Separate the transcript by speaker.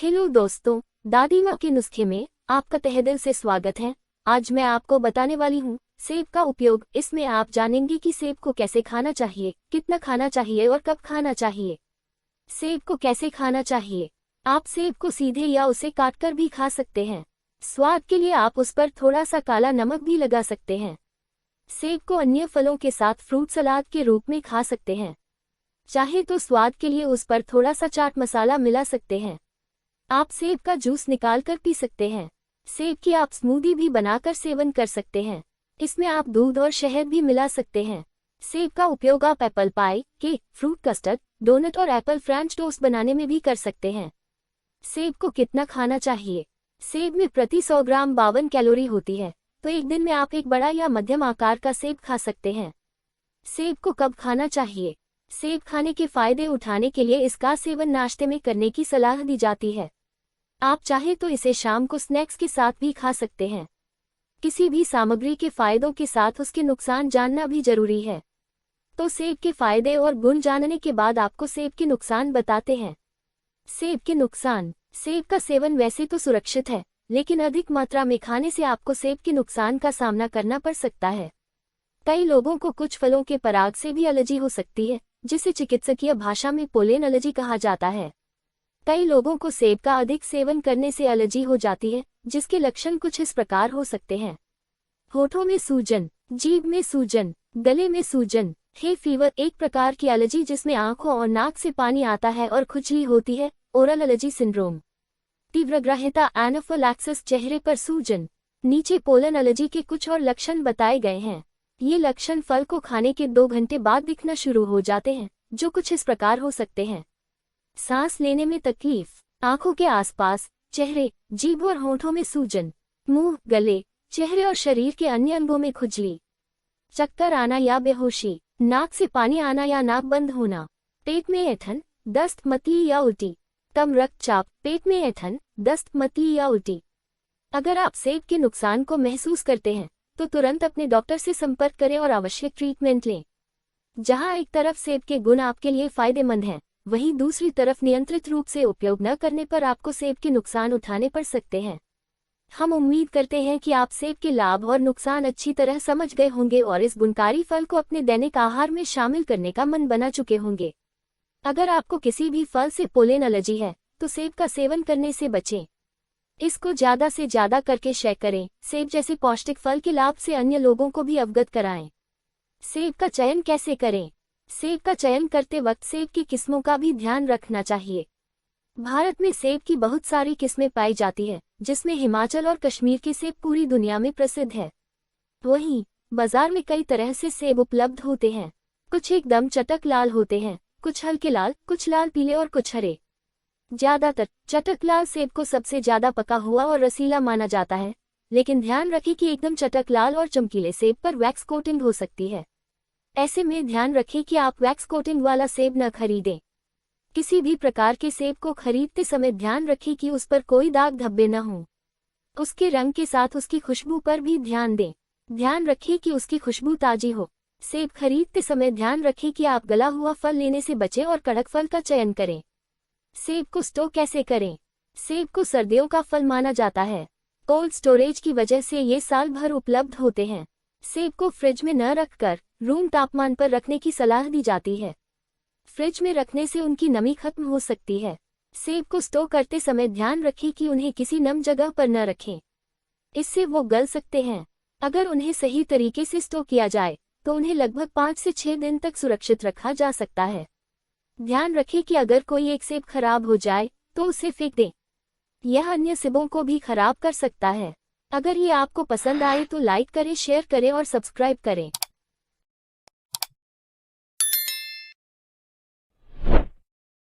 Speaker 1: Hello दोस्तों, दादी माँ के नुस्खे में आपका तहे दिल से स्वागत है। आज मैं आपको बताने वाली हूँ सेब का उपयोग। इसमें आप जानेंगे कि सेब को कैसे खाना चाहिए, कितना खाना चाहिए और कब खाना चाहिए। सेब को कैसे खाना चाहिए? आप सेब को सीधे या उसे काटकर भी खा सकते हैं। स्वाद के लिए आप उस पर थोड़ा सा काला नमक भी लगा सकते हैं। सेब को अन्य फलों के साथ फ्रूट सलाद के रूप में खा सकते हैं। चाहे तो स्वाद के लिए उस पर थोड़ा सा चाट मसाला मिला सकते हैं। आप सेब का जूस निकालकर पी सकते हैं। सेब की आप स्मूदी भी बनाकर सेवन कर सकते हैं। इसमें आप दूध और शहद भी मिला सकते हैं। सेब का उपयोग आप apple pie, cake, fruit custard, donut और एप्पल फ्रेंच टोस्ट बनाने में भी कर सकते हैं। सेब को कितना खाना चाहिए? सेब में प्रति 100 ग्राम 52 कैलोरी होती है, तो एक दिन में आप एक बड़ा या मध्यम आकार का सेब खा सकते हैं। सेब को कब खाना चाहिए? सेब खाने के फायदे उठाने के लिए इसका सेवन नाश्ते में करने की सलाह दी जाती है। आप चाहे तो इसे शाम को स्नैक्स के साथ भी खा सकते हैं। किसी भी सामग्री के फायदों के साथ उसके नुकसान जानना भी जरूरी है। तो सेब के फायदे और गुण जानने के बाद आपको सेब के नुकसान बताते हैं। सेब के नुकसान। सेब का सेवन वैसे तो सुरक्षित है, लेकिन अधिक मात्रा में खाने से आपको सेब के नुकसान का सामना करना पड़ सकता है। कई लोगों को कुछ फलों के पराग से भी एलर्जी हो सकती है, जिसे चिकित्सकीय भाषा में पोलेन एलर्जी कहा जाता है। कई लोगों को सेब का अधिक सेवन करने से एलर्जी हो जाती है, जिसके लक्षण कुछ इस प्रकार हो सकते हैं। होठों में सूजन, जीभ में सूजन, गले में सूजन। हे फीवर एक प्रकार की एलर्जी जिसमें आंखों और नाक से पानी आता है और खुजली होती है। Oral allergy syndrome. तीव्रग्राह्यता एनाफिलैक्सिस, चेहरे पर सूजन। नीचे पोलन एलर्जी के कुछ और लक्षण बताए गए हैं। ये लक्षण फल को खाने के 2 घंटे बाद दिखना शुरू हो जाते हैं, जो कुछ इस प्रकार हो सकते हैं। सांस लेने में तकलीफ, आंखों के आसपास, चेहरे, जीभ और होठों में सूजन, मुंह, गले, चेहरे और शरीर के अन्य अंगों में खुजली, चक्कर आना या बेहोशी, नाक से पानी आना या नाक बंद होना, पेट में ऐंठन, दस्त, मतली या उल्टी, कम रक्तचाप, पेट में ऐंठन, दस्त, मतली या उल्टी। अगर आप सेब के नुकसान को महसूस करते हैं तो तुरंत अपने डॉक्टर से संपर्क करें और आवश्यक ट्रीटमेंट लें। जहां एक तरफ सेब के गुण आपके लिए फायदेमंद हैं, वहीं दूसरी तरफ नियंत्रित रूप से उपयोग न करने पर आपको सेब के नुकसान उठाने पड़ सकते हैं। हम उम्मीद करते हैं कि आप सेब के लाभ और नुकसान अच्छी तरह समझ गए होंगे और इस गुणकारी फल को अपने दैनिक आहार में शामिल करने का मन बना चुके होंगे। अगर आपको किसी भी फल से पोलेन एलर्जी है तो सेब का सेवन करने से बचें। इसको ज्यादा से ज्यादा करके शेयर करें। सेब जैसे पौष्टिक फल के लाभ से अन्य लोगों को भी अवगत कराएं। सेब का चयन कैसे करें? सेब का चयन करते वक्त सेब की किस्मों का भी ध्यान रखना चाहिए। भारत में सेब की बहुत सारी किस्में पाई जाती है, जिसमें हिमाचल और कश्मीर के सेब पूरी दुनिया में प्रसिद्ध है। वहीं बाजार में कई तरह से सेब उपलब्ध होते हैं। कुछ एकदम चटक लाल होते हैं, कुछ हल्के लाल, कुछ लाल पीले और कुछ हरे। ज्यादातर चटक लाल सेब को सबसे ज्यादा पका हुआ और रसीला माना जाता है, लेकिन ध्यान रखें कि एकदम चटक लाल और चमकीले सेब पर वैक्स कोटिंग हो सकती है। ऐसे में ध्यान रखें कि आप वैक्स कोटिंग वाला सेब न खरीदें। किसी भी प्रकार के सेब को खरीदते समय ध्यान रखें कि उस पर कोई दाग धब्बे न हों। उसके रंग के साथ उसकी खुशबू पर भी ध्यान दें। ध्यान रखें कि उसकी खुशबू ताजी हो। सेब खरीदते समय ध्यान रखें कि आप गला हुआ फल लेने से बचें और कड़क फल का चयन करें। सेब को स्टोर कैसे करें? सेब को सर्दियों का फल माना जाता है। कोल्ड स्टोरेज की वजह से ये साल भर उपलब्ध होते हैं। सेब को फ्रिज में न रखकर रूम तापमान पर रखने की सलाह दी जाती है। फ्रिज में रखने से उनकी नमी खत्म हो सकती है। सेब को स्टोर करते समय ध्यान रखें कि उन्हें किसी नम जगह पर न रखें, इससे वो गल सकते हैं। अगर उन्हें सही तरीके से स्टोर किया जाए तो उन्हें लगभग 5 से 6 दिन तक सुरक्षित रखा जा सकता है। ध्यान रखें कि अगर कोई एक सेब खराब हो जाए तो उसे फेंक दें। यह अन्य सेबों को भी खराब कर सकता है। अगर ये आपको पसंद आए तो लाइक करें, शेयर करें और सब्सक्राइब करें।